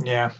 Yeah.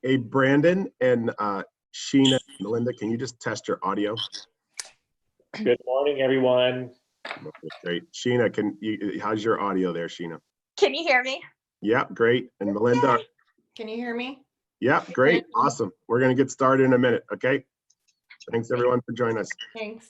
Hey, Brandon and Sheena, Melinda, can you just test your audio? Good morning, everyone. Okay, great. Sheena, how's your audio there, Sheena? Can you hear me? Yeah, great. And Melinda? Yay. Can you hear me? Yeah, great. Awesome. We're going to get started in a minute, okay? Thanks, everyone, for joining us. Thanks.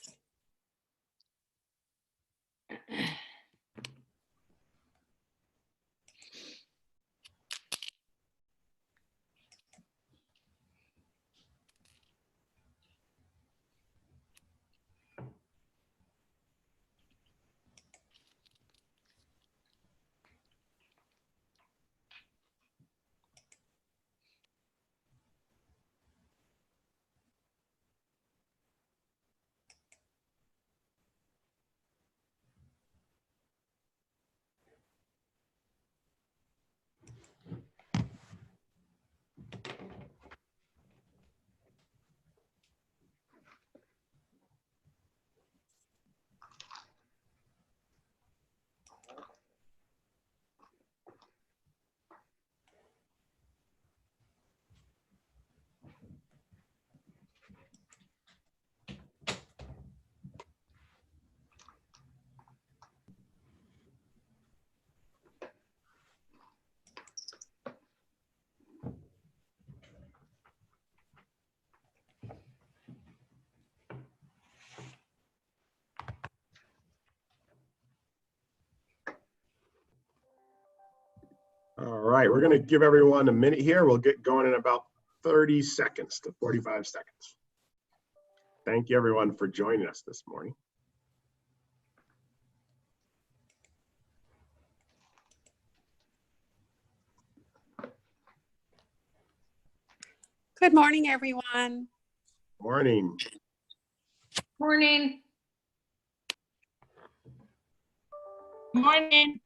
All right, we're going to give everyone a minute here. We'll get going in about 30 seconds to 45 seconds. Thank you, everyone, for joining us this morning. Good morning, everyone. Morning. Morning. Morning.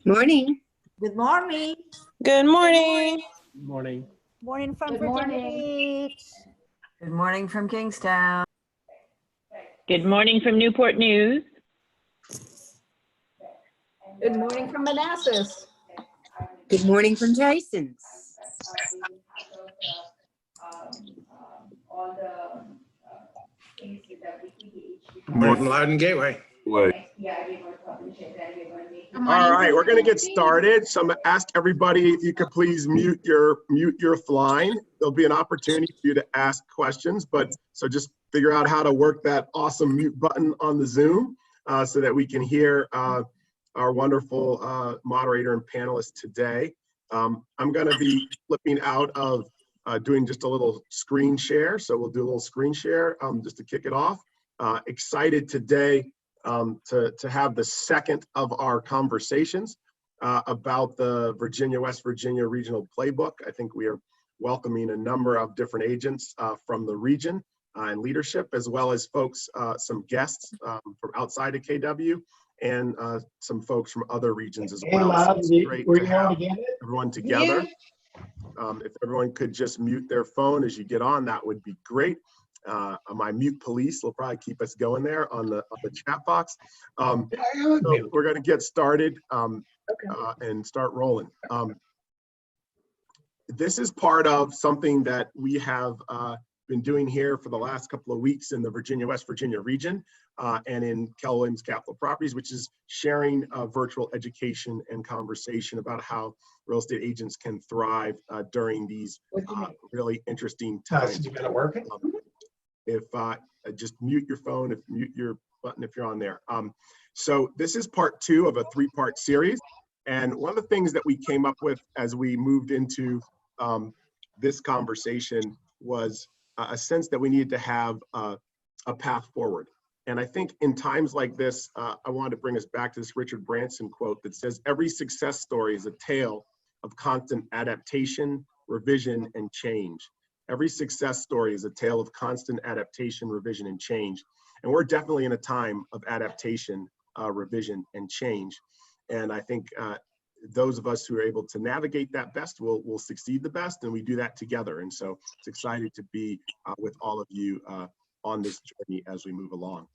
Morning. Good morning. Good morning. Morning. Morning from Good Virginia morning. Beach. Good morning from Kingstown. Good morning from Newport News. Good morning from Manassas. Good morning from Tyson's. Morning, Loudon Gateway. All right, we're going to get started. So I'm going to ask everybody if you could please mute your line. There'll be an opportunity for you to ask questions, but so just figure out how to work that awesome mute button on the Zoom so that we can hear our wonderful moderator and panelists today. I'm going to be flipping out of doing just a little screen share. So we'll do a little screen share just to kick it off. Excited today to have the second of our conversations about the West Virginia Regional Playbook. I think we are welcoming a number of different agents from the region and leadership, as well as folks, some guests from outside of KW and some folks from other regions as well. So it's great to have everyone together. If everyone could just mute their phone as you get on, that would be great. My mute police will probably keep us going there on the chat box. So we're going to get started and start rolling. This is part of something that we have been doing here for the last couple of weeks in the West Virginia region and in Keller Williams Capital Properties, which is sharing virtual education and conversation about how real estate agents can thrive during these really interesting times. If just mute your phone, mute your button if you're on there. So this is part 2 of a 3-part series. And one of the things that we came up with as we moved into this conversation was a sense that we needed to have a path forward. And I think in times like this, I wanted to bring us back to this Richard Branson quote that says, "Every success story is a tale of constant adaptation, revision, and change." Every success story is a tale of constant adaptation, revision, and change. And we're definitely in a time of adaptation, revision, and change. And I think those of us who are able to navigate that best will succeed the best, and we do that together. And so it's excited to be with all of you on this journey as we move along.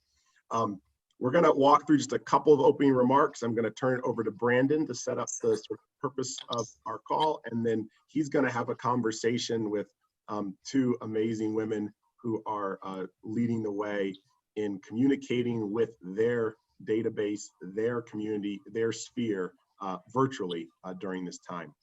We're going to walk through just a couple of opening remarks. I'm going to turn it over to Brandon to set up the sort of purpose of our call, and then he's going to have a conversation with 2 amazing women who are leading the way in communicating with their database, their community, their sphere virtually during this time.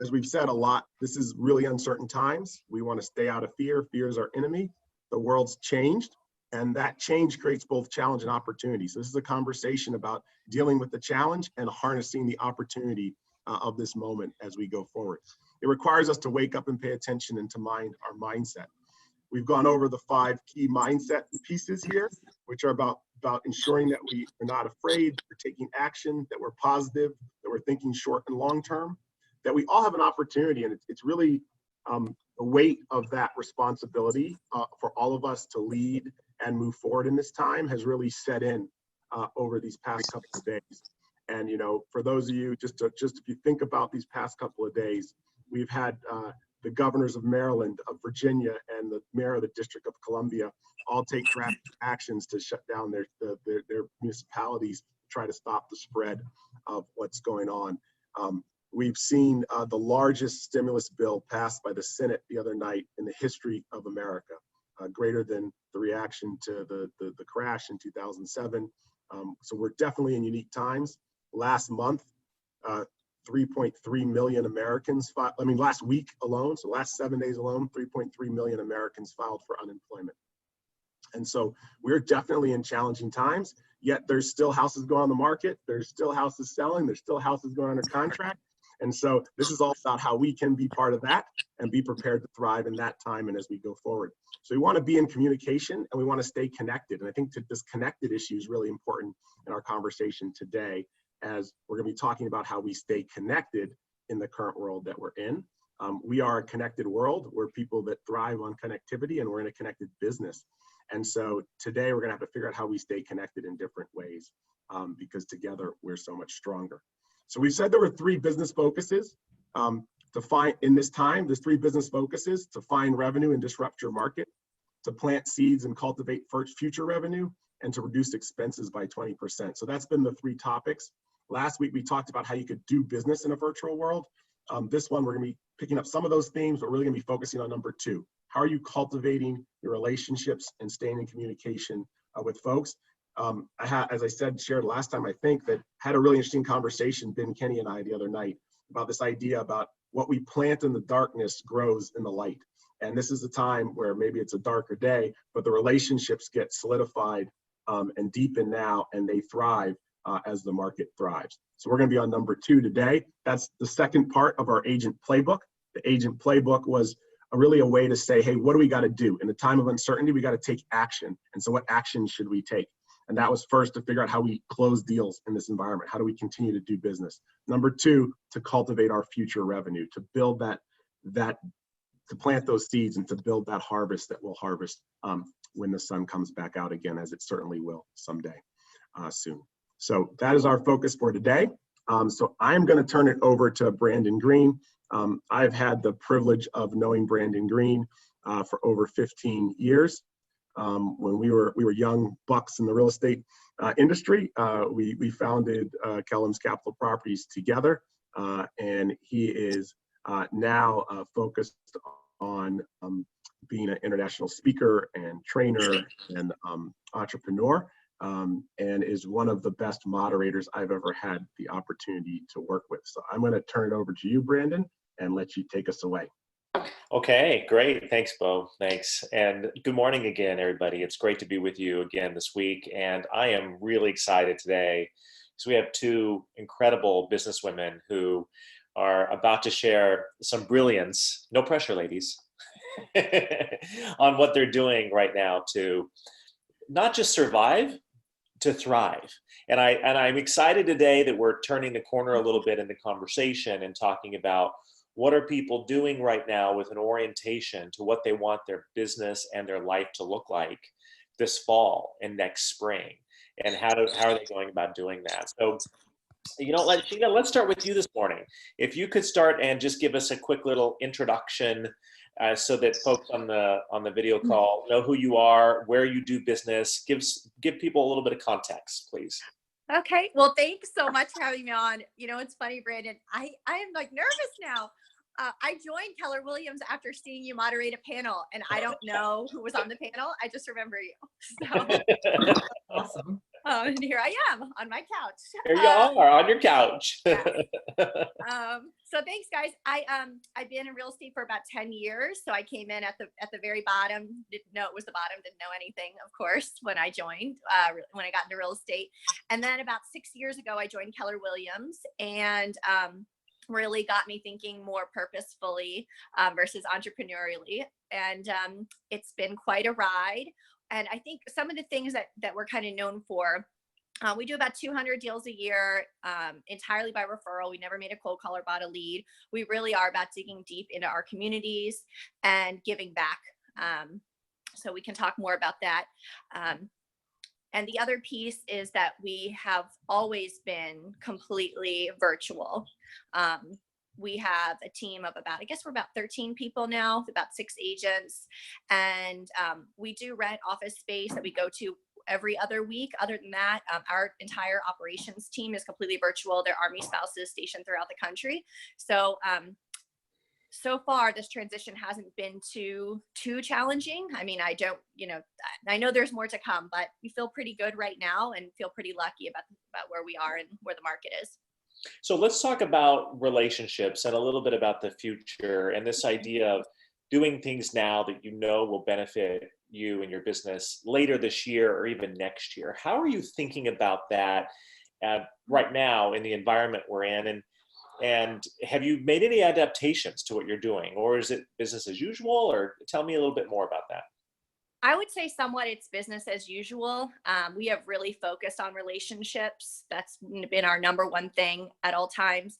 As we've said a lot, this is really uncertain times. We want to stay out of fear. Fear is our enemy. The world's changed, and that change creates both challenge and opportunity. So this is a conversation about dealing with the challenge and harnessing the opportunity of this moment as we go forward. It requires us to wake up and pay attention and to mind our mindset. We've gone over the 5 key mindset pieces here, which are about ensuring that we are not afraid, we're taking action, that we're positive, that we're thinking short and long term, that we all have an opportunity, and it's really the weight of that responsibility for all of us to lead and move forward in this time has really set in over these past couple of days. And for those of you, just if you think about these past couple of days, we've had the governors of Maryland, of Virginia, and the mayor of the District of Columbia all take drastic actions to shut down their municipalities, try to stop the spread of what's going on. We've seen the largest stimulus bill passed by the Senate the other night in the history of America, greater than the reaction to the crash in 2007. So we're definitely in unique times. Last month, 3.3 million Americans, last week alone, so last 7 days alone, 3.3 million Americans filed for unemployment. And so we're definitely in challenging times, yet there's still houses going on the market, there's still houses selling, there's still houses going under contract. And so this is all about how we can be part of that and be prepared to thrive in that time and as we go forward. So we want to be in communication and we want to stay connected. And I think this connected issue is really important in our conversation today, as we're going to be talking about how we stay connected in the current world that we're in. We are a connected world. We're people that thrive on connectivity, and we're in a connected business. And so today we're going to have to figure out how we stay connected in different ways, because together we're so much stronger. So we said there were 3 business focuses to find in this time. There's 3 business focuses: to find revenue and disrupt your market, to plant seeds and cultivate future revenue, and to reduce expenses by 20%. So that's been the 3 topics. Last week we talked about how you could do business in a virtual world. This one we're going to be picking up some of those themes, but really going to be focusing on number 2. How are you cultivating your relationships and staying in communication with folks? As I said, shared last time, I think that had a really interesting conversation, Ben, Kenny, and I the other night about this idea about what we plant in the darkness grows in the light. And this is a time where maybe it's a darker day, but the relationships get solidified and deepen now, and they thrive as the market thrives. So we're going to be on number 2 today. That's the second part of our agent playbook. The agent playbook was really a way to say, hey, what do we got to do? In a time of uncertainty, we got to take action. And so what action should we take? And that was first to figure out how we close deals in this environment. How do we continue to do business? Number 2, to cultivate our future revenue, to build to plant those seeds and to build that harvest that we'll harvest when the sun comes back out again, as it certainly will someday soon. So that is our focus for today. So I'm going to turn it over to Brandon Green. I've had the privilege of knowing Brandon Green for over 15 years. When we were young bucks in the real estate industry, we founded Cultivate Capital Properties together, and he is now focused on being an international speaker and trainer and entrepreneur, and is one of the best moderators I've ever had the opportunity to work with. So I'm going to turn it over to you, Brandon, and let you take us away. Okay, great. Thanks, Bo. Thanks. And good morning again, everybody. It's great to be with you again this week. And I am really excited today because we have 2 incredible businesswomen who are about to share some brilliance, no pressure, ladies, on what they're doing right now to not just survive, to thrive. And I'm excited today that we're turning the corner a little bit in the conversation and talking about what are people doing right now with an orientation to what they want their business and their life to look like this fall and next spring, and how are they going about doing that? So, Sheena, let's start with you this morning. If you could start and just give us a quick little introduction so that folks on the video call know who you are, where you do business. Give people a little bit of context, please. Okay. Well, thanks so much for having me on. It's funny, Brandon. I am like nervous now. I joined Keller Williams after seeing you moderate a panel, and I don't know who was on the panel. I just remember you. So Awesome. and here I am on my couch. Here you are on your couch. Yeah. So thanks, guys. I've been in real estate for about 10 years. So I came in at the very bottom. Didn't know it was the bottom. Didn't know anything, of course, when I joined. When I got into real estate, and then about 6 years ago, I joined Keller Williams, and really got me thinking more purposefully versus entrepreneurially. And it's been quite a ride. And I think some of the things that we're kind of known for, we do about 200 deals a year, entirely by referral. We never made a cold call or bought a lead. We really are about digging deep into our communities and giving back. So we can talk more about that. And the other piece is that we have always been completely virtual. We have a team of we're about 13 people now, about 6 agents. And we do rent office space that we go to every other week. Other than that, our entire operations team is completely virtual. They're Army spouses stationed throughout the country. So, so far, this transition hasn't been too challenging. I mean, I know there's more to come, but we feel pretty good right now and feel pretty lucky about where we are and where the market is. So let's talk about relationships and a little bit about the future and this idea of doing things now that will benefit you and your business later this year or even next year. How are you thinking about that right now in the environment we're in? And And have you made any adaptations to what you're doing, or is it business as usual? Or tell me a little bit more about that. I would say somewhat it's business as usual. We have really focused on relationships. That's been our number one thing at all times.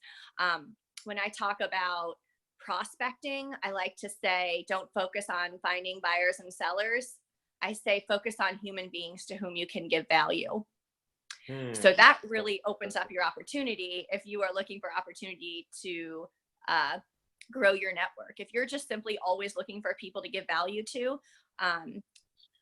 When I talk about prospecting, I like to say, don't focus on finding buyers and sellers. I say, focus on human beings to whom you can give value. So that really opens up your opportunity if you are looking for opportunity to grow your network. If you're just simply always looking for people to give value to,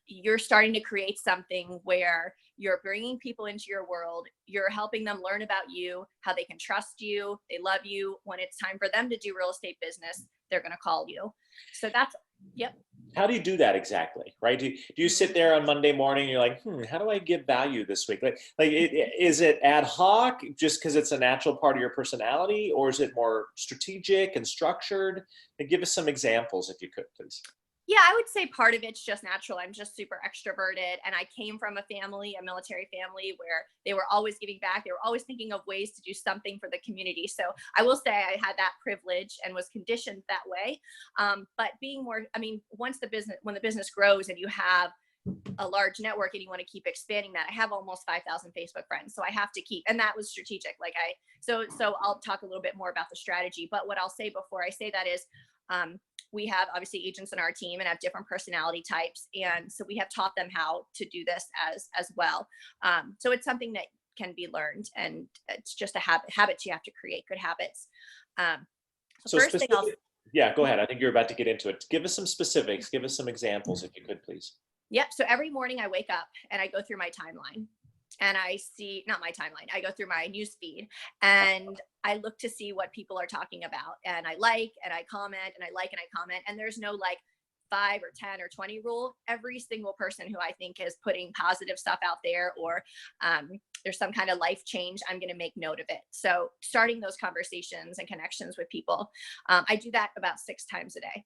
you're starting to create something where you're bringing people into your world. You're helping them learn about you, how they can trust you. They love you. When it's time for them to do real estate business, they're going to call you. So that's, yep. How do you do that exactly, right? Do you sit there on Monday morning and you're like, how do I give value this week? Is it ad hoc just because it's a natural part of your personality, or is it more strategic and structured? And give us some examples if you could, please. Yeah, I would say part of it's just natural. I'm just super extroverted, and I came from a military family, where they were always giving back. They were always thinking of ways to do something for the community. So I will say I had that privilege and was conditioned that way. But being more, when the business grows and you have a large network and you want to keep expanding that, I have almost 5,000 Facebook friends. So I have to keep, and that was strategic. So I'll talk a little bit more about the strategy, but what I'll say before I say that is, we have obviously agents in our team and have different personality types. And so we have taught them how to do this as well. So it's something that can be learned, and it's just a habits you have to create, good habits. Yeah, go ahead. I think you're about to get into it. Give us some specifics. Give us some examples if you could, please. Yep. So every morning I wake up and I go through my timeline. And I see, not my timeline, I go through my news feed and I look to see what people are talking about. And I like, and I comment, and I like, and I comment. And there's no 5 or 10 or 20 rule. Every single person who I think is putting positive stuff out there, or there's some kind of life change, I'm going to make note of it. So starting those conversations and connections with people. I do that about 6 times a day.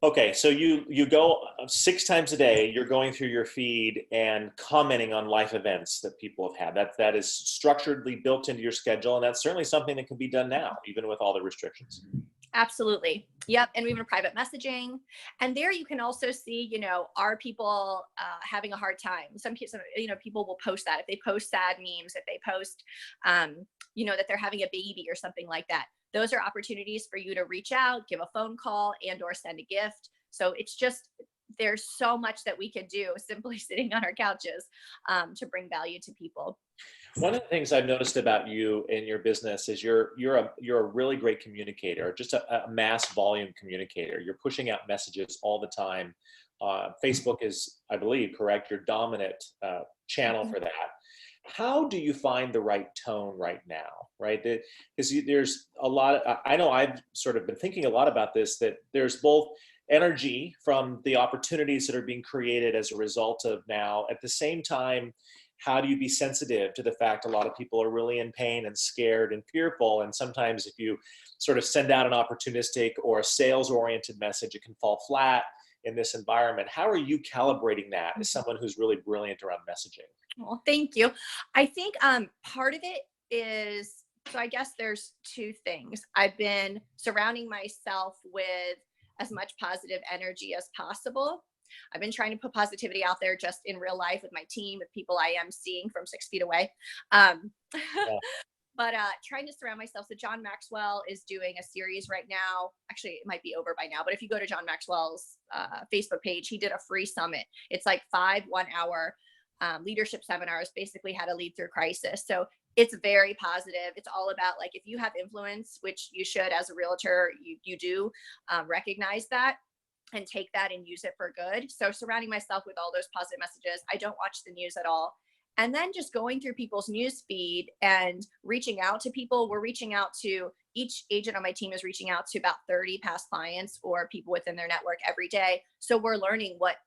Okay, so you go 6 times a day, you're going through your feed and commenting on life events that people have had. That is structuredly built into your schedule, and that's certainly something that can be done now, even with all the restrictions. Absolutely. Yep. And we have private messaging. And there you can also see, are people having a hard time? Some people will post that. If they post sad memes, if they post, that they're having a baby or something like that. Those are opportunities for you to reach out, give a phone call, and or send a gift. So it's just, there's so much that we can do simply sitting on our couches to bring value to people. One of the things I've noticed about you in your business is you're a really great communicator, just a mass volume communicator. You're pushing out messages all the time. Facebook is, I believe, correct, your dominant channel for that. How do you find the right tone right now, right? Because there's a lot of, I know I've sort of been thinking a lot about this, that there's both energy from the opportunities that are being created as a result of now. At the same time, how do you be sensitive to the fact a lot of people are really in pain and scared and fearful? And sometimes if you sort of send out an opportunistic or a sales-oriented message, it can fall flat in this environment. How are you calibrating that as someone who's really brilliant around messaging? Well, thank you. I think part of it is, so I guess there's 2 things. I've been surrounding myself with as much positive energy as possible. I've been trying to put positivity out there just in real life with my team, with people I am seeing from 6 feet away. But trying to surround myself. So John Maxwell is doing a series right now. Actually, it might be over by now, but if you go to John Maxwell's Facebook page, he did a free summit. It's 5 1-hour leadership seminars, basically how to lead through crisis. So it's very positive. It's all about if you have influence, which you should as a realtor, you do recognize that and take that and use it for good. So surrounding myself with all those positive messages. I don't watch the news at all. And then just going through people's news feed and reaching out to people. We're reaching out to, each agent on my team is reaching out to about 30 past clients or people within their network every day. So we're learning what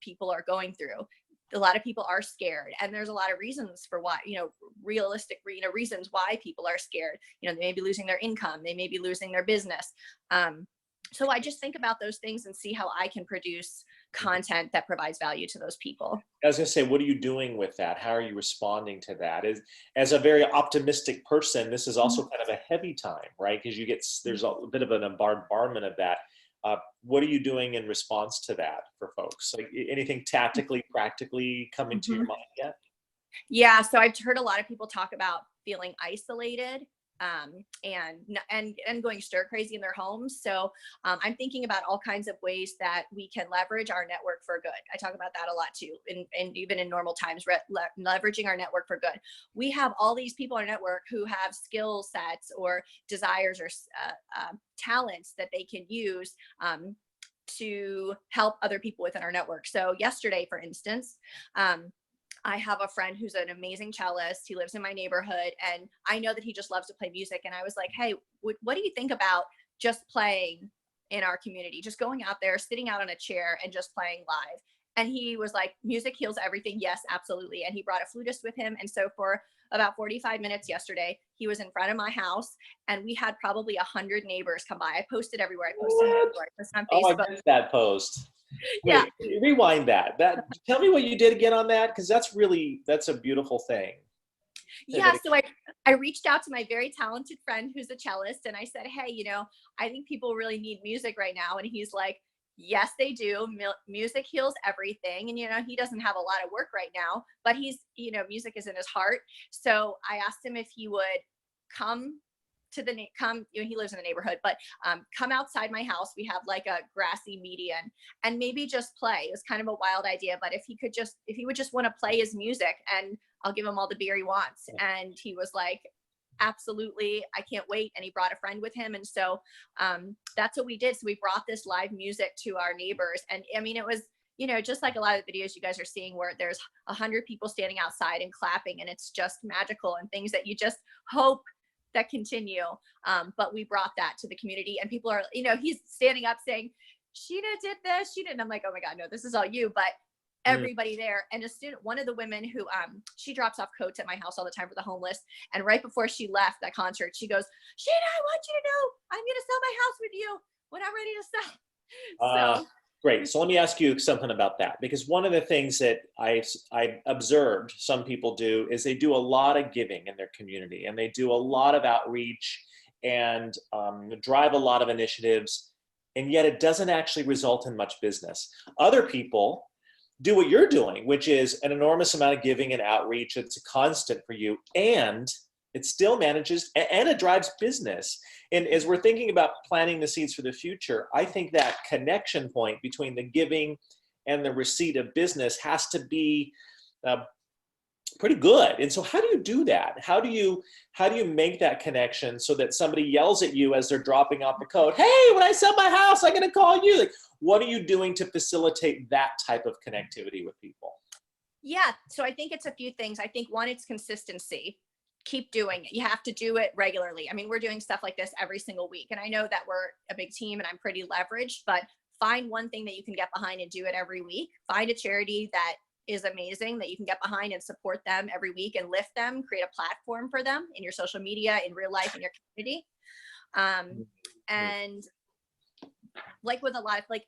people are going through. A lot of people are scared, and there's a lot of reasons for why, realistic, reasons why people are scared. They may be losing their income. They may be losing their business. So I just think about those things and see how I can produce content that provides value to those people. I was going to say, what are you doing with that? How are you responding to that? As a very optimistic person, this is also kind of a heavy time, right? Because there's a bit of an bombardment of that. What are you doing in response to that for folks? Like anything tactically, practically coming to your mind yet? Yeah, so I've heard a lot of people talk about feeling isolated and going stir crazy in their homes. So I'm thinking about all kinds of ways that we can leverage our network for good. I talk about that a lot too, and even in normal times, leveraging our network for good. We have all these people on our network who have skill sets or desires or talents that they can use to help other people within our network. So yesterday, for instance, I have a friend who's an amazing cellist. He lives in my neighborhood, and I know that he just loves to play music. And I was like, hey, what do you think about just playing in our community? Just going out there, sitting out on a chair and just playing live. And he was like, music heals everything. Yes, absolutely. And he brought a flutist with him. And so for about 45 minutes yesterday, he was in front of my house, and we had probably 100 neighbors come by. I posted everywhere. I posted on Facebook. Oh, I missed that post. Yeah. Wait, rewind that. Tell me what you did again on that, because that's a beautiful thing. Yeah, so I reached out to my very talented friend who's a cellist, and I said, hey, I think people really need music right now. And he's like, yes, they do. Music heals everything. And, he doesn't have a lot of work right now, but he's, music is in his heart. So I asked him if he would come to he lives in the neighborhood, but come outside my house. We have like a grassy median, and maybe just play. It was kind of a wild idea, but if he would just want to play his music, and I'll give him all the beer he wants. And he was like, absolutely, I can't wait. And he brought a friend with him. And so that's what we did. So we brought this live music to our neighbors. And I mean, it was, just like a lot of the videos you guys are seeing where there's 100 people standing outside and clapping, and it's just magical and things that you just hope that continue. But we brought that to the community, and people are, he's standing up saying, Sheena did this, Sheena. And I'm like, oh my God, no, this is all you. But everybody there. And a student, one of the women who, she drops off coats at my house all the time for the homeless. And right before she left that concert, she goes, Sheena, I want you to know, I'm going to sell my house with you when I'm ready to sell. Great. So let me ask you something about that, because one of the things that I observed some people do is they do a lot of giving in their community, and they do a lot of outreach and drive a lot of initiatives, and yet it doesn't actually result in much business. Other people do what you're doing, which is an enormous amount of giving and outreach. It's a constant for you, and it still manages, and it drives business. And as we're thinking about planting the seeds for the future, I think that connection point between the giving and the receipt of business has to be pretty good. And so how do you do that? How do you make that connection so that somebody yells at you as they're dropping off the coat, hey, when I sell my house, I'm going to call you? Like, what are you doing to facilitate that type of connectivity with people? Yeah, so I think it's a few things. I think one, it's consistency. Keep doing it. You have to do it regularly. I mean, we're doing stuff like this every single week. And I know that we're a big team and I'm pretty leveraged, but find one thing that you can get behind and do it every week. Find a charity that is amazing that you can get behind and support them every week and lift them, create a platform for them in your social media, in real life, in your community. And like with a lot of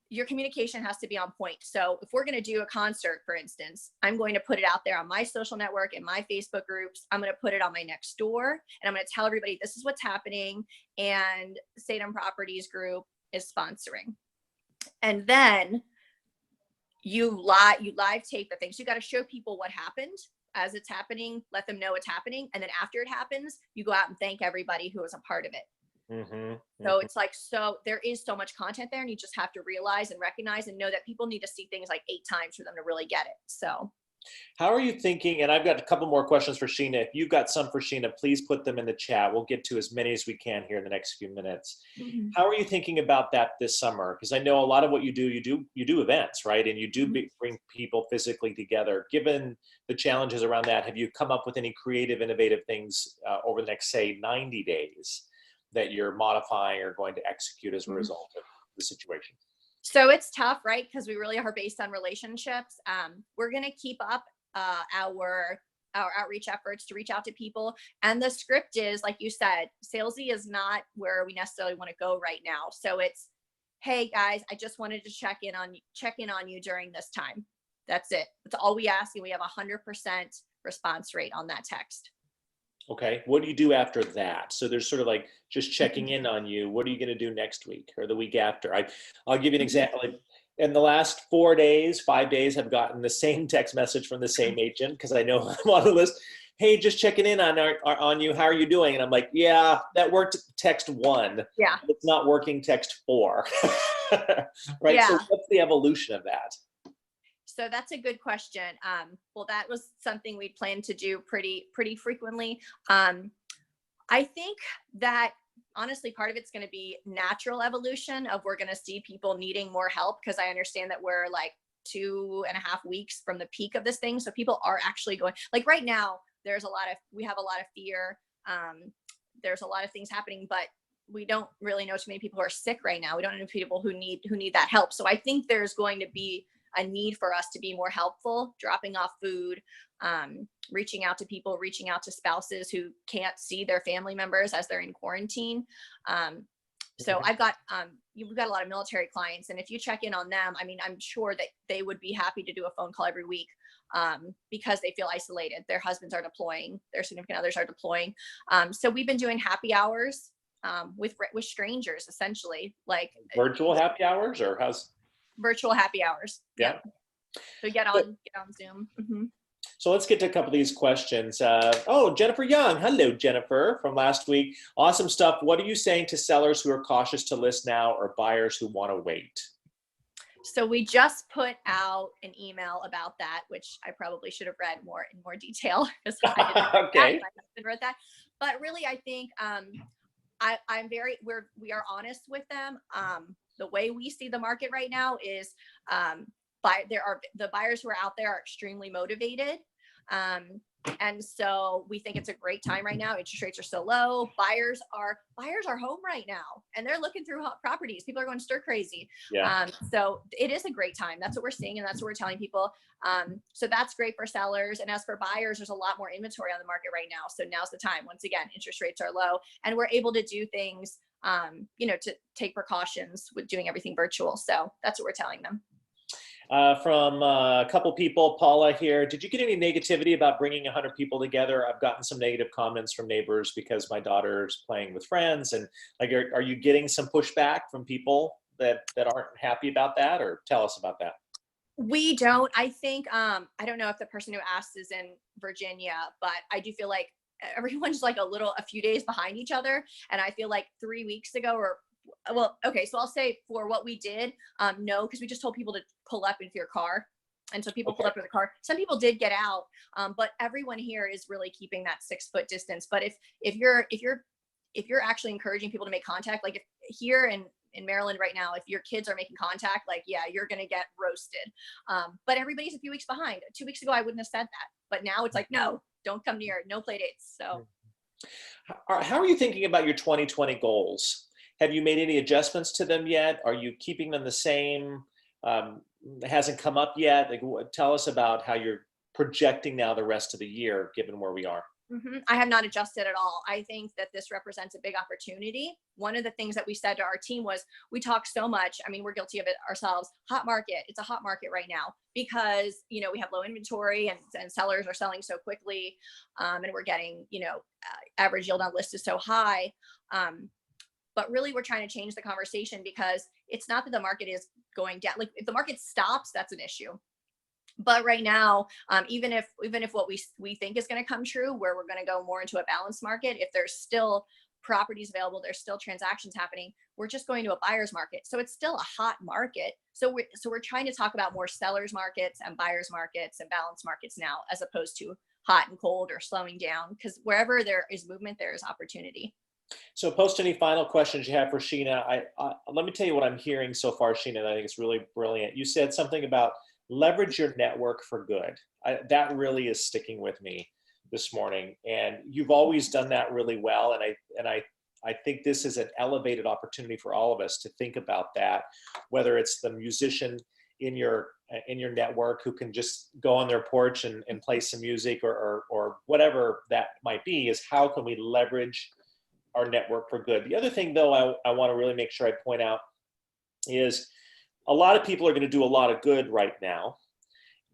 your communication has to be on point. So if we're going to do a concert, for instance, I'm going to put it out there on my social network, in my Facebook groups. I'm going to put it on my next door, and I'm going to tell everybody this is what's happening, and Saydam Properties Group is sponsoring. And then you live tape the things. You got to show people what happened as it's happening, let them know it's happening. And then after it happens, you go out and thank everybody who was a part of it. So it's so there is so much content there, and you just have to realize and recognize and know that people need to see things like 8 times for them to really get it. So how are you thinking? And I've got a couple more questions for Sheena. If you've got some for Sheena, please put them in the chat. We'll get to as many as we can here in the next few minutes. How are you thinking about that this summer? Because I know a lot of what you do events, right? And you do bring people physically together. Given the challenges around that, have you come up with any creative, innovative things over the next, say, 90 days that you're modifying or going to execute as a result of the situation? So it's tough, right? Because we really are based on relationships. We're going to keep up our outreach efforts to reach out to people. And the script is, like you said, salesy is not where we necessarily want to go right now. So it's hey guys, I just wanted to check in on you during this time. That's it. That's all we ask, and we have 100% response rate on that text. Okay. What do you do after that? So there's sort of like just checking in on you. What are you going to do next week or the week after? I'll give you an example. Like in the last 5 days, I've gotten the same text message from the same agent because I know I'm on the list. Hey, just checking in on you. How are you doing? And I'm like, yeah, that worked. Text 1. Yeah. It's not working. Text 4. Right. Yeah. So what's the evolution of that? So that's a good question. Well, that was something we planned to do pretty frequently. I think that honestly, part of it's going to be natural evolution of we're going to see people needing more help, because I understand that we're like 2.5 weeks from the peak of this thing. So people are actually going, like right now, we have a lot of fear. There's a lot of things happening, but we don't really know too many people who are sick right now. We don't know people who need that help. So I think there's going to be a need for us to be more helpful, dropping off food, reaching out to people, reaching out to spouses who can't see their family members as they're in quarantine. So we've got a lot of military clients, and if you check in on them, I mean, I'm sure that they would be happy to do a phone call every week because they feel isolated. Their husbands are deploying, their significant others are deploying. So we've been doing happy hours with strangers, essentially, like Virtual happy hours, or how's? Virtual happy hours. Yeah. So get on Zoom. Mm-hmm. So let's get to a couple of these questions. Jennifer Young. Hello, Jennifer, from last week. Awesome stuff. What are you saying to sellers who are cautious to list now or buyers who want to wait? So we just put out an email about that, which I probably should have read in more detail because I didn't Okay. my husband wrote that. But really, I think we are honest with them. The way we see the market right now is the buyers who are out there are extremely motivated. And so we think it's a great time right now. Interest rates are so low. Buyers are home right now, and they're looking through hot properties. People are going stir crazy. Yeah. So it is a great time. That's what we're seeing, and that's what we're telling people. So that's great for sellers. And as for buyers, there's a lot more inventory on the market right now. So now's the time. Once again, interest rates are low, and we're able to do things, to take precautions with doing everything virtual. So that's what we're telling them. From a couple people, Paula here. Did you get any negativity about bringing 100 people together? I've gotten some negative comments from neighbors because my daughter's playing with friends. And like, are you getting some pushback from people that aren't happy about that? Or tell us about that. We don't. I think, I don't know if the person who asked is in Virginia, but I do feel like everyone's like a few days behind each other. And I feel like 3 weeks ago so I'll say for what we did, no, because we just told people to pull up into your car. And so people pulled up in the car. Some people did get out, but everyone here is really keeping that 6-foot distance. But if you're actually encouraging people to make contact, like if here in Maryland right now, if your kids are making contact, like, yeah, you're going to get roasted. But everybody's a few weeks behind. 2 weeks ago, I wouldn't have said that. But now it's like, no, don't come near, no play dates. So how are you thinking about your 2020 goals? Have you made any adjustments to them yet? Are you keeping them the same? It hasn't come up yet. Like, tell us about how you're projecting now the rest of the year, given where we are. Mm-hmm. I have not adjusted at all. I think that this represents a big opportunity. One of the things that we said to our team was, we talk so much. I mean, we're guilty of it ourselves. Hot market. It's a hot market right now because, we have low inventory and sellers are selling so quickly. And we're getting, average yield on list is so high. But really, we're trying to change the conversation because it's not that the market is going down. Like if the market stops, that's an issue. But right now, even if what we think is going to come true, where we're going to go more into a balanced market, if there's still properties available, there's still transactions happening, we're just going to a buyer's market. So it's still a hot market. So we're trying to talk about more sellers markets and buyers markets and balanced markets now, as opposed to hot and cold or slowing down, because wherever there is movement, there is opportunity. So post any final questions you have for Sheena. Let me tell you what I'm hearing so far, Sheena, and I think it's really brilliant. You said something about leverage your network for good. That really is sticking with me this morning. And you've always done that really well. And I think this is an elevated opportunity for all of us to think about that, whether it's the musician in your network who can just go on their porch and play some music or whatever that might be, is how can we leverage our network for good. The other thing, though, I want to really make sure I point out is a lot of people are going to do a lot of good right now.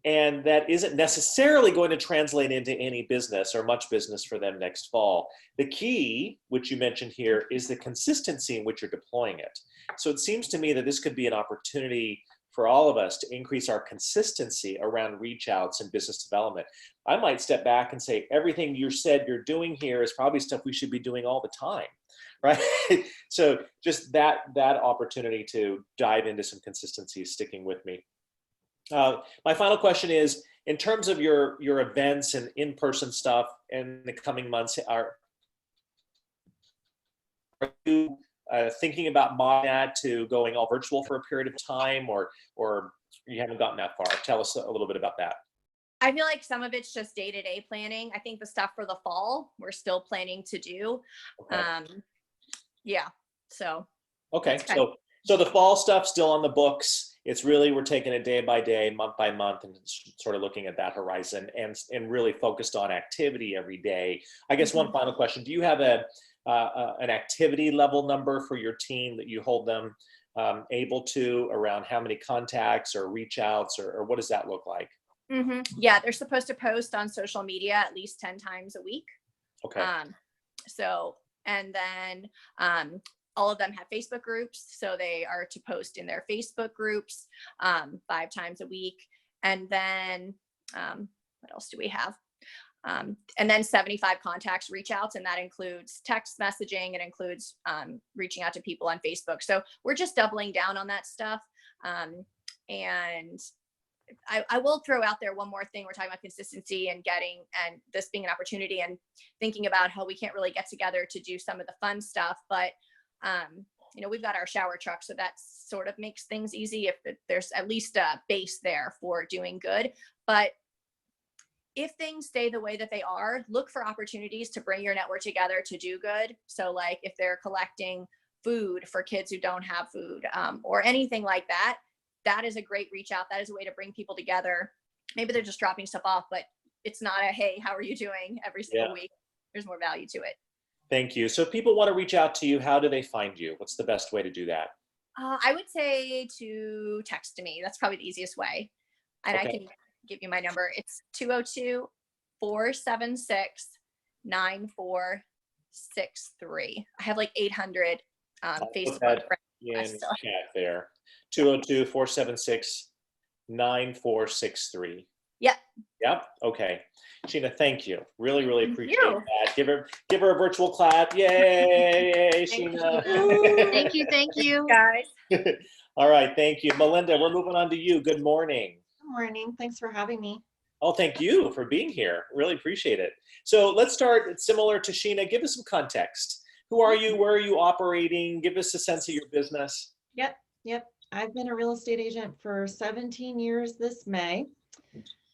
And that isn't necessarily going to translate into any business or much business for them next fall. The key, which you mentioned here, is the consistency in which you're deploying it. So it seems to me that this could be an opportunity for all of us to increase our consistency around reach outs and business development. I might step back and say, everything you said you're doing here is probably stuff we should be doing all the time, right? So just that opportunity to dive into some consistency is sticking with me. My final question is, in terms of your events and in-person stuff in the coming months, are you thinking about modding that to going all virtual for a period of time, or you haven't gotten that far? Tell us a little bit about that. I feel like some of it's just day-to-day planning. I think the stuff for the fall, we're still planning to do. Okay. Yeah, so. Okay, so the fall stuff still on the books. It's really, we're taking it day by day, month by month, and sort of looking at that horizon and really focused on activity every day. I guess one final question: do you have an activity level number for your team that you hold them able to around how many contacts or reach outs, or what does that look like? Yeah, they're supposed to post on social media at least 10 times a week. Okay. So, and then all of them have Facebook groups, so they are to post in their Facebook groups 5 times a week. And then what else do we have? And then 75 contacts reach outs, and that includes text messaging. It includes reaching out to people on Facebook. So we're just doubling down on that stuff. And I will throw out there one more thing. We're talking about consistency and this being an opportunity and thinking about how we can't really get together to do some of the fun stuff, but we've got our shower truck, so that sort of makes things easy if there's at least a base there for doing good. But if things stay the way that they are, look for opportunities to bring your network together to do good. So like if they're collecting food for kids who don't have food, or anything like that, that is a great reach out. That is a way to bring people together. Maybe they're just dropping stuff off, but it's not a, hey, how are you doing every single week? There's more value to it. Thank you. So if people want to reach out to you, how do they find you? What's the best way to do that? I would say to text me. That's probably the easiest way. And I can give you my number. It's 202-476-9463. I have like 800 Facebook friends. In chat there. 202-476-9463. Yep. Okay. Sheena, thank you. Really, really appreciate that. Give her a virtual clap. Yay, Sheena. Thank you. Guys. All right, thank you. Melinda, we're moving on to you. Good morning. Good morning. Thanks for having me. Oh, thank you for being here. Really appreciate it. So let's start similar to Sheena. Give us some context. Who are you? Where are you operating? Give us a sense of your business. Yep. I've been a real estate agent for 17 years this May.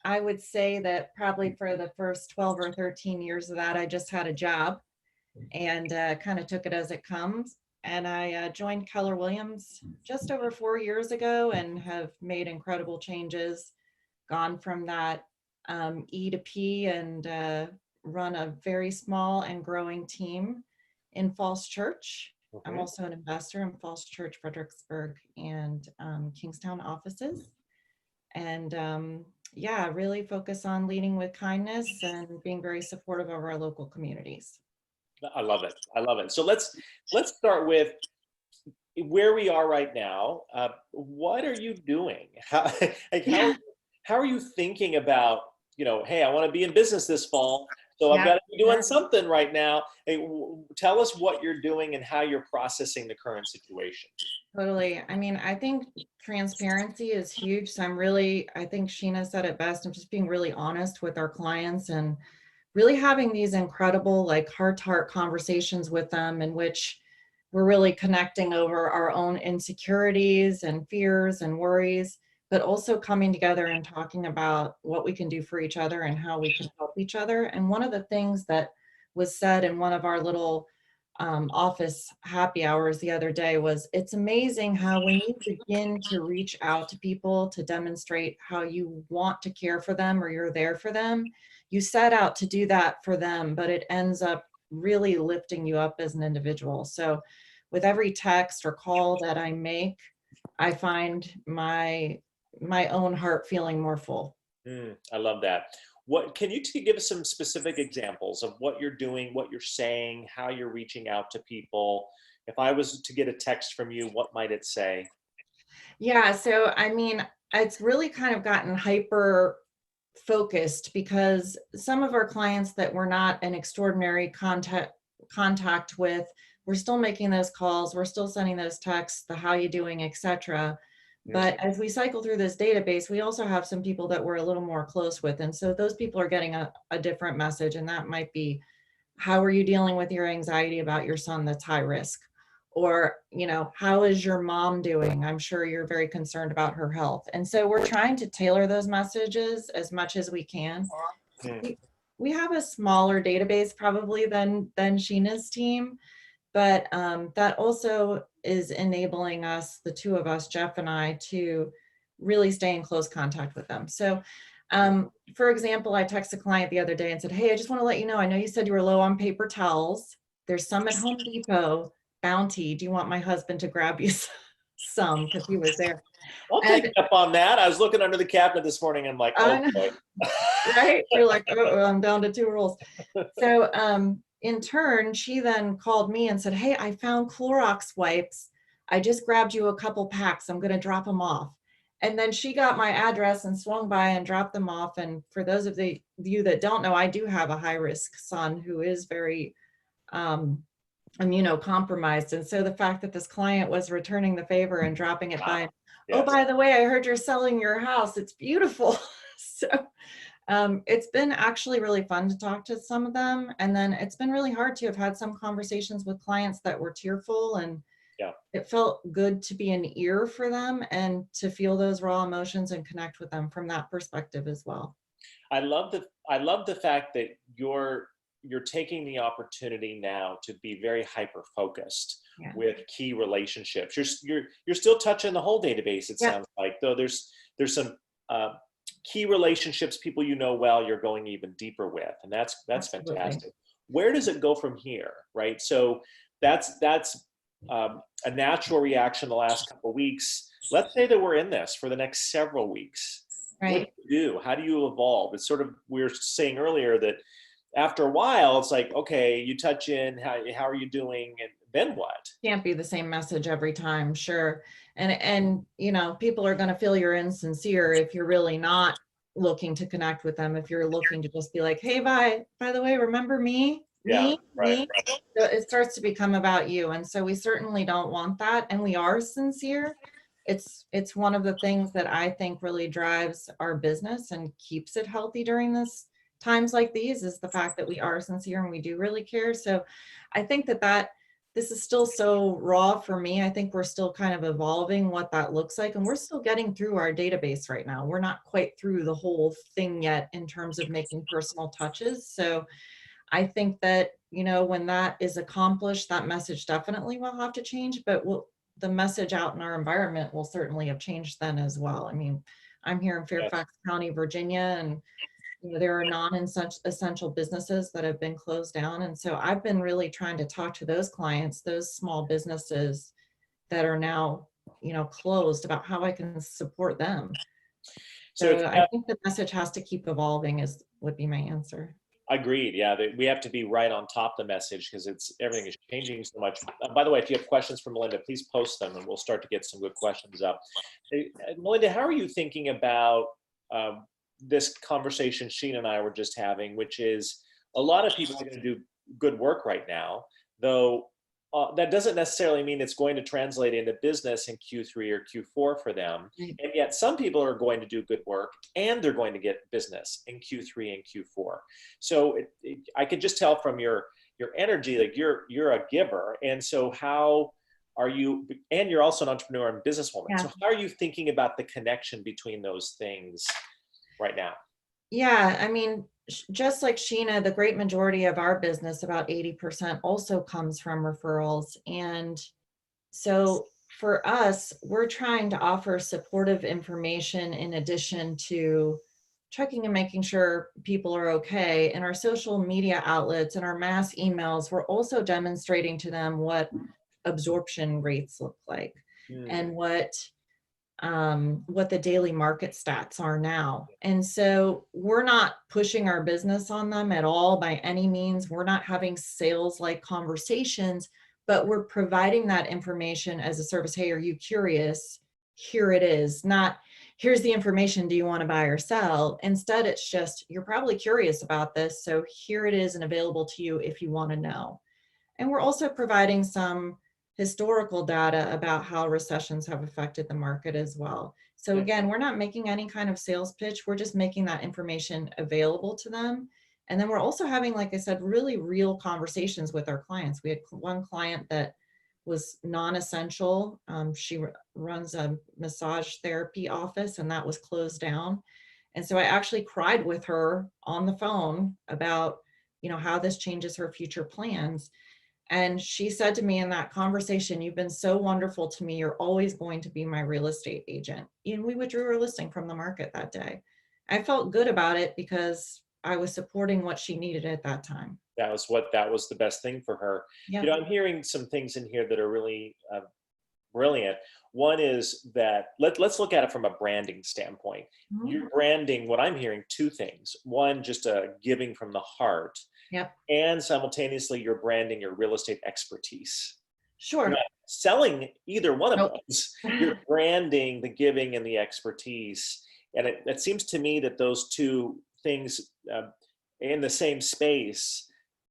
I would say that probably for the first 12 or 13 years of that, I just had a job and kind of took it as it comes. And I joined Keller Williams just over 4 years ago and have made incredible changes, gone from that E to P, and run a very small and growing team in Falls Church. Okay. I'm also an investor in Falls Church, Fredericksburg, and Kingstown offices. And really focus on leading with kindness and being very supportive of our local communities. I love it. I love it. So let's start with where we are right now. What are you doing? How are you thinking about, hey, I want to be in business this fall, so I've got to be doing something right now. Hey, tell us what you're doing and how you're processing the current situation. Totally. I mean, I think transparency is huge. So I think Sheena said it best. I'm just being really honest with our clients and really having these incredible, like heart-to-heart conversations with them in which we're really connecting over our own insecurities and fears and worries, but also coming together and talking about what we can do for each other and how we can help each other. And one of the things that was said in one of our little office happy hours the other day was, it's amazing how when you begin to reach out to people to demonstrate how you want to care for them or you're there for them, you set out to do that for them, but it ends up really lifting you up as an individual. So with every text or call that I make, I find my own heart feeling more full. I love that. What can you give us some specific examples of what you're doing, what you're saying, how you're reaching out to people? If I was to get a text from you, what might it say? Yeah, so I mean, it's really kind of gotten hyper focused because some of our clients that we're not an extraordinary contact with, we're still making those calls, we're still sending those texts, the how you doing, etc. But as we cycle through this database, we also have some people that we're a little more close with. And so those people are getting a different message. And that might be, how are you dealing with your anxiety about your son that's high risk? Or, how is your mom doing? I'm sure you're very concerned about her health. And so we're trying to tailor those messages as much as we can. We have a smaller database probably than Sheena's team, but that also is enabling us, the two of us, Jeff and I, to really stay in close contact with them. So for example, I texted a client the other day and said, hey, I just want to let you know, I know you said you were low on paper towels. There's some at Home Depot, Bounty. Do you want my husband to grab you some? Because he was there. I'll take you up on that. I was looking under the cabinet this morning. I'm like, oh, boy. Right? You're like, oh, I'm down to 2 rolls. So in turn, she then called me and said, hey, I found Clorox wipes. I just grabbed you a couple packs. I'm going to drop them off. And then she got my address and swung by and dropped them off. And for those of you that don't know, I do have a high-risk son who is very immunocompromised. And so the fact that this client was returning the favor and dropping it by, oh, by the way, I heard you're selling your house. It's beautiful. So it's been actually really fun to talk to some of them. And then it's been really hard to have had some conversations with clients that were tearful, and it felt good to be an ear for them and to feel those raw emotions and connect with them from that perspective as well. I love the fact that you're taking the opportunity now to be very hyper focused with key relationships. You're still touching the whole database, it sounds like, though there's some key relationships, people well, you're going even deeper with, and that's Absolutely. fantastic. Where does it go from here, right? So that's a natural reaction the last couple of weeks. Let's say that we're in this for the next several weeks. Right. What do you do? How do you evolve? It's sort of, we were saying earlier that after a while, it's like, okay, you touch in, how are you doing? And then what? Can't be the same message every time, sure. And people are going to feel you're insincere if you're really not looking to connect with them. If you're looking to just be like, hey, by the way, remember me? Me? So it starts to become about you. And so we certainly don't want that. And we are sincere. It's one of the things that I think really drives our business and keeps it healthy during this times like these, is the fact that we are sincere and we do really care. So I think that this is still so raw for me. I think we're still kind of evolving what that looks like. And we're still getting through our database right now. We're not quite through the whole thing yet in terms of making personal touches. So I think that, when that is accomplished, that message definitely will have to change, but the message out in our environment will certainly have changed then as well. I mean, I'm here in Fairfax County, Virginia, and there are non-essential businesses that have been closed down. And so I've been really trying to talk to those clients, those small businesses that are now, closed, about how I can support them. So I think the message has to keep evolving would be my answer. Agreed. Yeah, we have to be right on top of the message because everything is changing so much. By the way, if you have questions for Melinda, please post them and we'll start to get some good questions up. Melinda, how are you thinking about this conversation Sheena and I were just having, which is a lot of people are going to do good work right now, though that doesn't necessarily mean it's going to translate into business in Q3 or Q4 for them. And yet some people are going to do good work and they're going to get business in Q3 and Q4. So I could just tell from your energy, like you're a giver. And so how are you, and you're also an entrepreneur and businesswoman. Yeah. So how are you thinking about the connection between those things right now? Yeah, I mean, just like Sheena, the great majority of our business, about 80%, also comes from referrals. And so for us, we're trying to offer supportive information in addition to checking and making sure people are okay. In our social media outlets and our mass emails, we're also demonstrating to them what absorption rates look like and what what the daily market stats are now. And so we're not pushing our business on them at all by any means. We're not having sales like conversations, but we're providing that information as a service. Hey, are you curious? Here it is. Not, here's the information. Do you want to buy or sell? Instead, it's just, you're probably curious about this. So here it is and available to you if you want to know. And we're also providing some historical data about how recessions have affected the market as well. So again, we're not making any kind of sales pitch. We're just making that information available to them. And then we're also having, like I said, really real conversations with our clients. We had one client that was non-essential. She runs a massage therapy office and that was closed down. And so I actually cried with her on the phone about, you know, how this changes her future plans. And she said to me in that conversation, you've been so wonderful to me. You're always going to be my real estate agent. And we withdrew her listing from the market that day. I felt good about it because I was supporting what she needed at that time. That was the best thing for her. Yeah. You know, I'm hearing some things in here that are really brilliant. One is that let's look at it from a branding standpoint. Mhm. You're branding, what I'm hearing, two things. One, just a giving from the heart. Yep. And simultaneously, you're branding your real estate expertise. Sure. You're not selling either one of Nope. those. You're branding the giving and the expertise. And it seems to me that those two things in the same space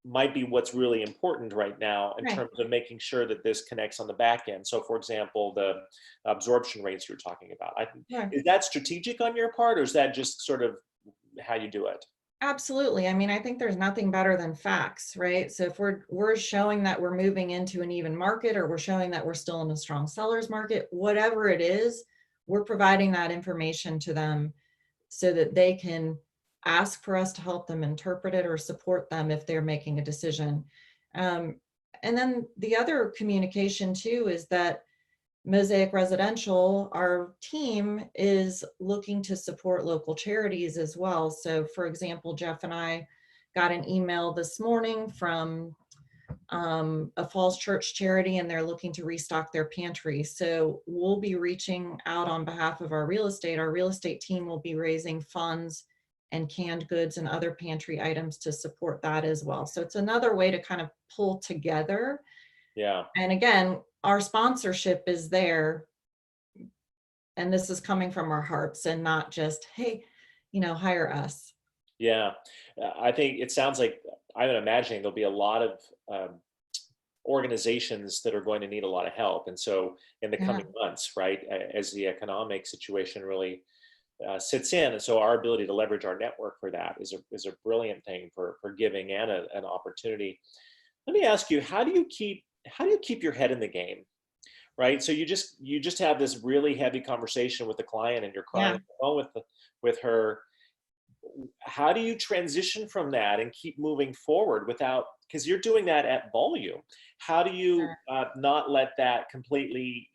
might be what's really important right now in Right. terms of making sure that this connects on the back end. So for example, the absorption rates you're talking about, Sure. is that strategic on your part, or is that just sort of how you do it? Absolutely. I mean, I think there's nothing better than facts, right? So if we're showing that we're moving into an even market, or we're showing that we're still in a strong seller's market, whatever it is, we're providing that information to them so that they can ask for us to help them interpret it or support them if they're making a decision. And then the other communication too is that Mosaic Residential, our team is looking to support local charities as well. So for example, Jeff and I got an email this morning from a Falls Church charity, and they're looking to restock their pantry. So we'll be reaching out on behalf of our real estate. Our real estate team will be raising funds and canned goods and other pantry items to support that as well. So it's another way to kind of pull together. Yeah. And again, our sponsorship is there, and this is coming from our hearts and not just, hey, you know, hire us. Yeah. I think it sounds like, I'm imagining there'll be a lot of organizations that are going to need a lot of help. And so in the coming months, right, as the economic situation really sits in. And so our ability to leverage our network for that is a brilliant thing for giving and an opportunity. Let me ask you, how do you keep your head in the game? Right. So you just have this really heavy conversation with the client, and you're crying on the phone with her. How do you transition from that and keep moving forward without, because you're doing that at volume? How do you not let that completely,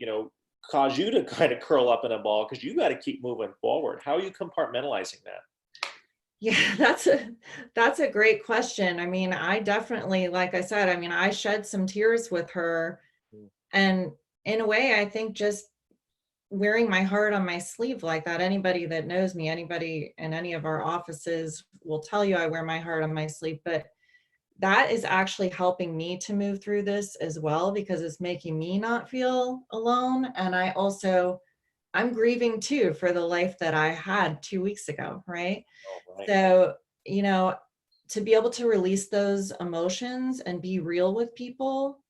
cause you to kind of curl up in a ball, because you got to keep moving forward? How are you compartmentalizing that? Yeah, that's a great question. I mean, I definitely, like I said, I mean, I shed some tears with her, and in a way, I think just wearing my heart on my sleeve like that. Anybody that knows me, anybody in any of our offices will tell you I wear my heart on my sleeve, but that is actually helping me to move through this as well, because it's making me not feel alone. And I'm grieving too for the life that I had 2 weeks ago, right? Oh, right. So, to be able to release those emotions and be real with people,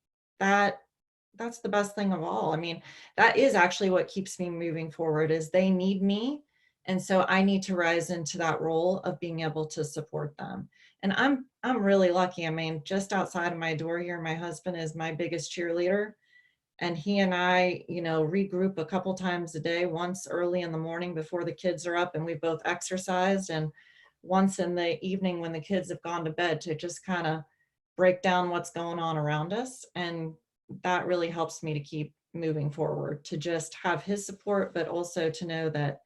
that's the best thing of all. I mean, that is actually what keeps me moving forward, is they need me. And so I need to rise into that role of being able to support them. And I'm really lucky. I mean, just outside of my door here, my husband is my biggest cheerleader. And he and I, regroup a couple times a day, once early in the morning before the kids are up and we both exercised, and once in the evening when the kids have gone to bed, to just kind of break down what's going on around us. And that really helps me to keep moving forward, to just have his support, but also to know that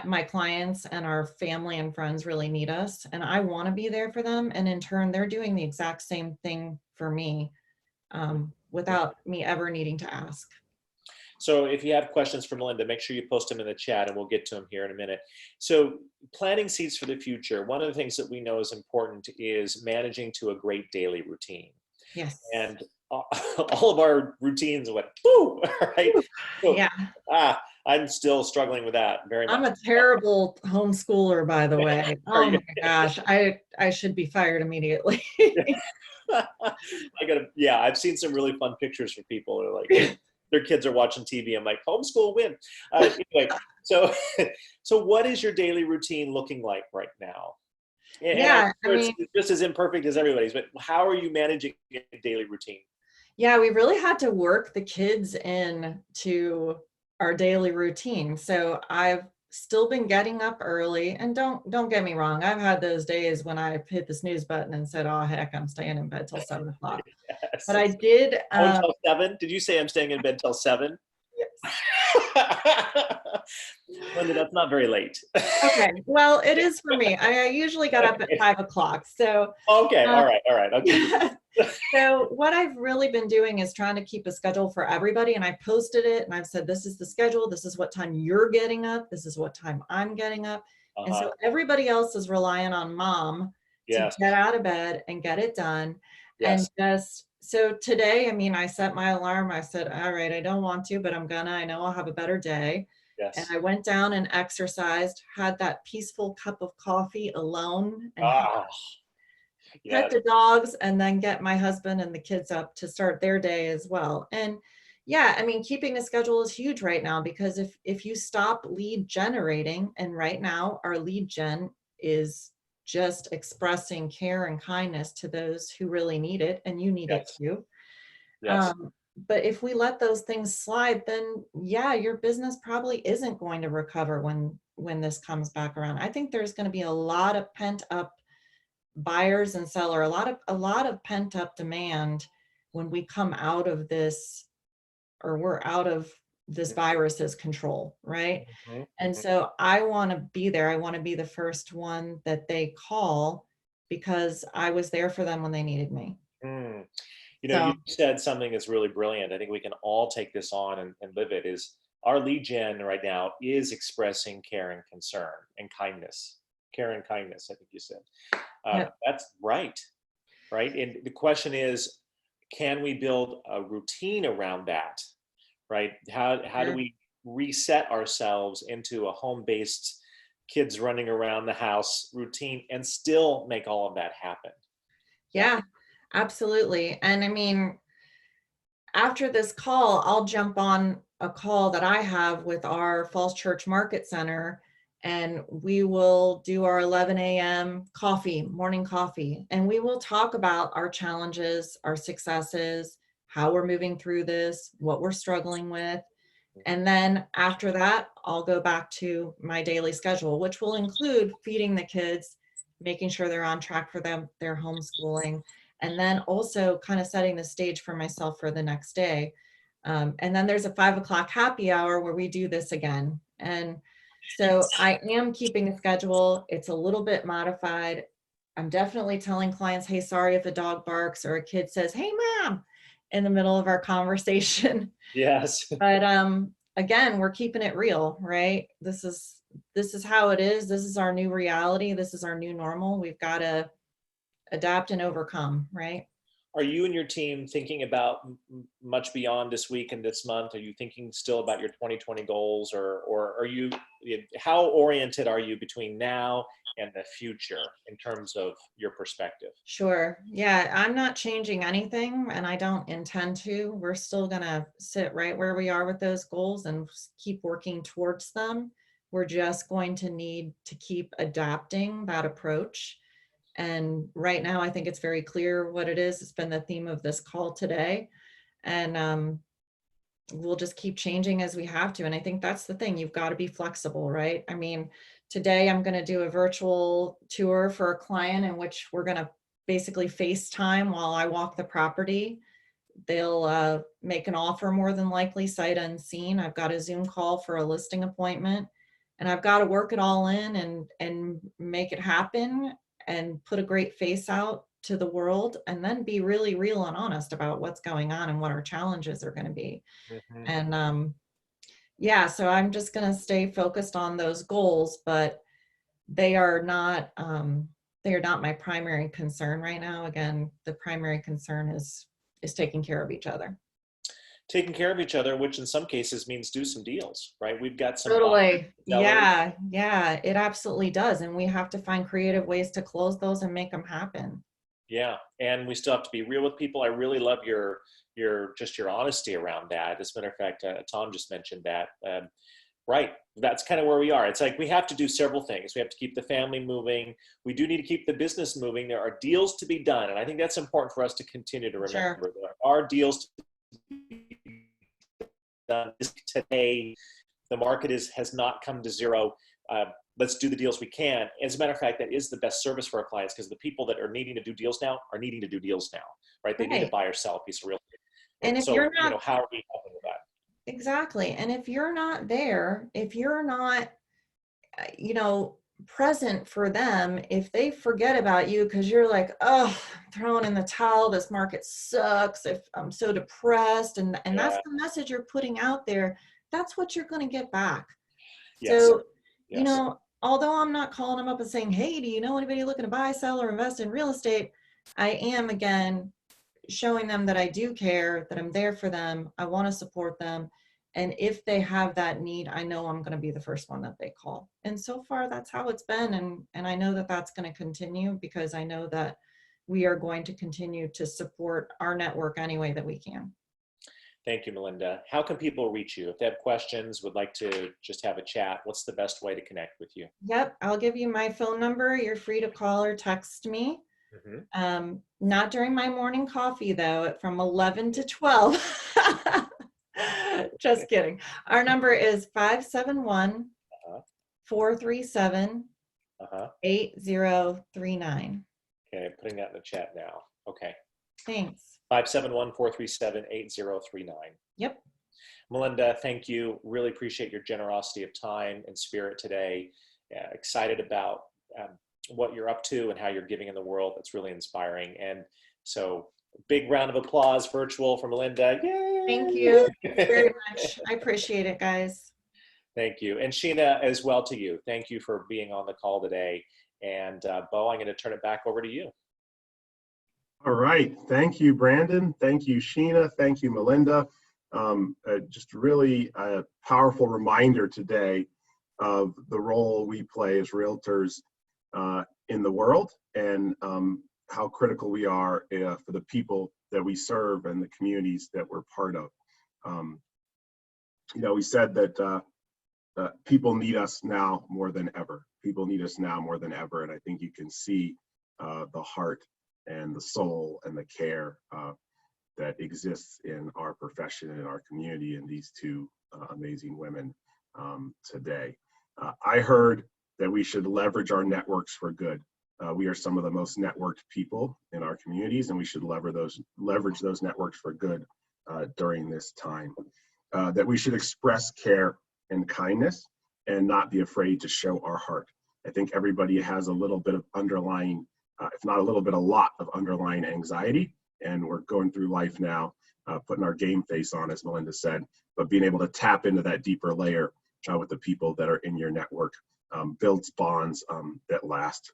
my clients and our family and friends really need us, and I want to be there for them. And in turn, they're doing the exact same thing for me, without me ever needing to ask. So if you have questions for Melinda, make sure you post them in the chat and we'll get to them here in a minute. So planting seeds for the future, one of the things that we know is important is managing to a great daily routine. Yes. And all of our routines went, whoo, right? So, Yeah. I'm still struggling with that very much. I'm a terrible homeschooler, by the way. Oh my gosh. I should be fired immediately. I've seen some really fun pictures for people who are like, their kids are watching TV. I'm like, homeschool win. Anyway, so what is your daily routine looking like right now? And Yeah, I'm sure it's just as imperfect as everybody's, but how are you managing a daily routine? Yeah, we really had to work the kids in to our daily routine. So I've still been getting up early, and don't get me wrong, I've had those days when I hit the snooze button and said, oh heck, I'm staying in bed till 7 o'clock. Yes. But I did until 7? Did you say I'm staying in bed till 7? Yes. Linda, that's not very late. Okay, well, it is for me. I usually got up at 5 o'clock. So okay, all right. Okay. So what I've really been doing is trying to keep a schedule for everybody, and I posted it and I've said, this is the schedule, this is what time you're getting up, this is what time I'm getting up. And so everybody else is relying on mom to get out of bed and get it done. And just, so today, I mean, I set my alarm. I said, all right, I don't want to, but I know I'll have a better day. And I went down and exercised, had that peaceful cup of coffee alone, and pet the dogs, and then get my husband and the kids up to start their day as well. And yeah, I mean, keeping a schedule is huge right now, because if you stop lead generating, and right now our lead gen is just expressing care and kindness to those who really need it, and you need it too. But if we let those things slide, then yeah, your business probably isn't going to recover when this comes back around. I think there's going to be a lot of pent up buyers and seller, a lot of pent up demand when we come out of this, or we're out of this virus's control, right? And so I want to be there. I want to be the first one that they call, because I was there for them when they needed me. You know, you said something that's really brilliant. I think we can all take this on and live it. Is our lead gen right now is expressing care and concern and kindness. Care and kindness, I think you said. That's right. And the question is, can we build a routine around that? Right? How do we reset ourselves into a home-based, kids running around the house routine and still make all of that happen? Yeah, absolutely. And I mean, after this call, I'll jump on a call that I have with our Falls Church Market Center, and we will do our 11 a.m. morning coffee, and we will talk about our challenges, our successes, how we're moving through this, what we're struggling with. And then after that, I'll go back to my daily schedule, which will include feeding the kids, making sure they're on track for their homeschooling, and then also kind of setting the stage for myself for the next day. And then there's a 5 o'clock happy hour where we do this again. And so I am keeping a schedule. It's a little bit modified. I'm definitely telling clients, hey, sorry if a dog barks or a kid says, hey, mom, in the middle of our conversation. Yes. But again, we're keeping it real, right? This is how it is. This is our new reality. This is our new normal. We've got to adapt and overcome, right? Are you and your team thinking about much beyond this week and this month? Are you thinking still about your 2020 goals, or are you, how oriented are you between now and the future in terms of your perspective? Sure. Yeah, I'm not changing anything, and I don't intend to. We're still going to sit right where we are with those goals and keep working towards them. We're just going to need to keep adapting that approach. And right now, I think it's very clear what it is. It's been the theme of this call today. And we'll just keep changing as we have to. And I think that's the thing. You've got to be flexible, right? I mean, today I'm going to do a virtual tour for a client in which we're going to basically FaceTime while I walk the property. They'll make an offer, more than likely sight unseen. I've got a Zoom call for a listing appointment, and I've got to work it all in and make it happen, and put a great face out to the world, and then be really real and honest about what's going on and what our challenges are going to be. And yeah, so I'm just going to stay focused on those goals, but they are not my primary concern right now. Again, the primary concern is taking care of each other. Taking care of each other, which in some cases means do some deals, right? We've got some Totally. sellers. Yeah, it absolutely does. And we have to find creative ways to close those and make them happen. Yeah, and we still have to be real with people. I really love your honesty around that. As a matter of fact, Tom just mentioned that. Right, that's kind of where we are. It's like we have to do several things. We have to keep the family moving. We do need to keep the business moving. There are deals to be done, and I think that's important for us to continue to remember. Sure. There are deals to be done today. The market has not come to zero. Let's do the deals we can. As a matter of fact, that is the best service for our clients, because the people that are needing to do deals now are needing to do deals now, right? They need to buy or sell a piece of real estate. And if so, you're not, how are we helping with that? exactly. And if you're not there, if you're not, present for them, if they forget about you because you're like, oh, I'm throwing in the towel, this market sucks, if I'm so depressed, and that's the message you're putting out there, that's what you're going to get back. Yes. So, Yes. Although I'm not calling them up and saying, hey, do you know anybody looking to buy, sell, or invest in real estate, I am, again, showing them that I do care, that I'm there for them, I want to support them. And if they have that need, I know I'm going to be the first one that they call. And so far, that's how it's been. And I know that that's going to continue, because I know that we are going to continue to support our network any way that we can. Thank you, Melinda. How can people reach you? If they have questions, would like to just have a chat, what's the best way to connect with you? Yep, I'll give you my phone number. You're free to call or text me. Not during my morning coffee, though, from 11 to 12. Just kidding. Our number is 571-437-8039. Okay, putting that in the chat now. Okay. Thanks. 571-437-8039. Yep. Melinda, thank you. Really appreciate your generosity of time and spirit today. Excited about what you're up to and how you're giving in the world. That's really inspiring. And so, big round of applause, virtual, for Melinda. Yay! Thank you very much. I appreciate it, guys. Thank you. And Sheena, as well to you. Thank you for being on the call today. And Bo, I'm going to turn it back over to you. All right. Thank you, Brandon. Thank you, Sheena. Thank you, Melinda. Just really a powerful reminder today of the role we play as realtors in the world, and how critical we are for the people that we serve and the communities that we're part of. We said that people need us now more than ever. People need us now more than ever, and I think you can see the heart and the soul and the care that exists in our profession and our community, and these two amazing women today. I heard that we should leverage our networks for good. We are some of the most networked people in our communities, and we should leverage those networks for good during this time. That we should express care and kindness and not be afraid to show our heart. I think everybody has a little bit of underlying, if not a little bit, a lot of underlying anxiety, and we're going through life now, putting our game face on, as Melinda said, but being able to tap into that deeper layer with the people that are in your network builds bonds that last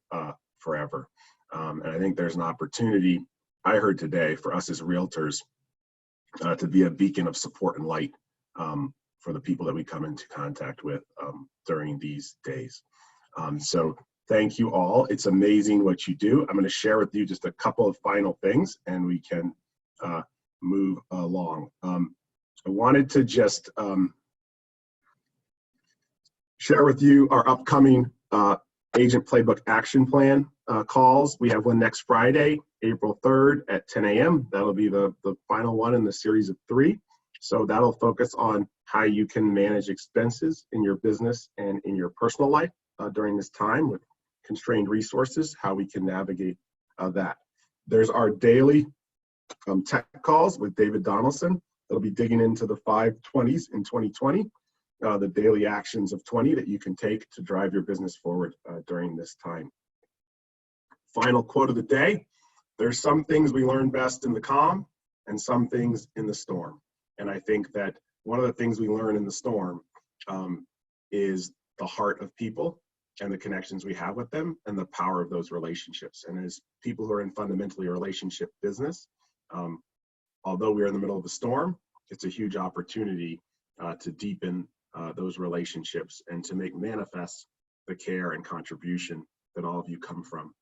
forever. And I think there's an opportunity, I heard today, for us as realtors to be a beacon of support and light for the people that we come into contact with during these days. So thank you all. It's amazing what you do. I'm going to share with you just a couple of final things, and we can move along. I wanted to just share with you our upcoming Agent Playbook Action Plan calls. We have one next Friday, April 3rd at 10 a.m. That'll be the final one in the series of 3. So that'll focus on how you can manage expenses in your business and in your personal life during this time with constrained resources, how we can navigate that. There's our daily tech calls with David Donaldson. That'll be digging into the 5 20s in 2020, the daily actions of 20 that you can take to drive your business forward during this time. Final quote of the day: there's some things we learn best in the calm and some things in the storm. And I think that one of the things we learn in the storm is the heart of people and the connections we have with them and the power of those relationships. And as people who are in fundamentally a relationship business, although we're in the middle of a storm, it's a huge opportunity to deepen those relationships and to make manifest the care and contribution that all of you come from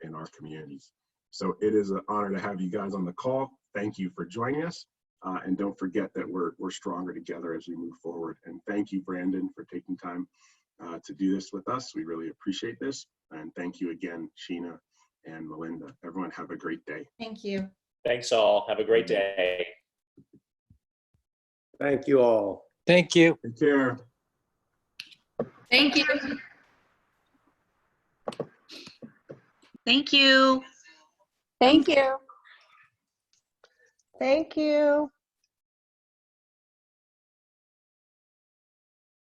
in our communities. So it is an honor to have you guys on the call. Thank you for joining us. And don't forget that we're stronger together as we move forward. And thank you, Brandon, for taking time to do this with us. We really appreciate this. And thank you again, Sheena and Melinda. Everyone have a great day. Thank you. Thanks all. Have a great day. Thank you all. Thank you. Take care. Thank you. Thank you. Thank you. Thank you.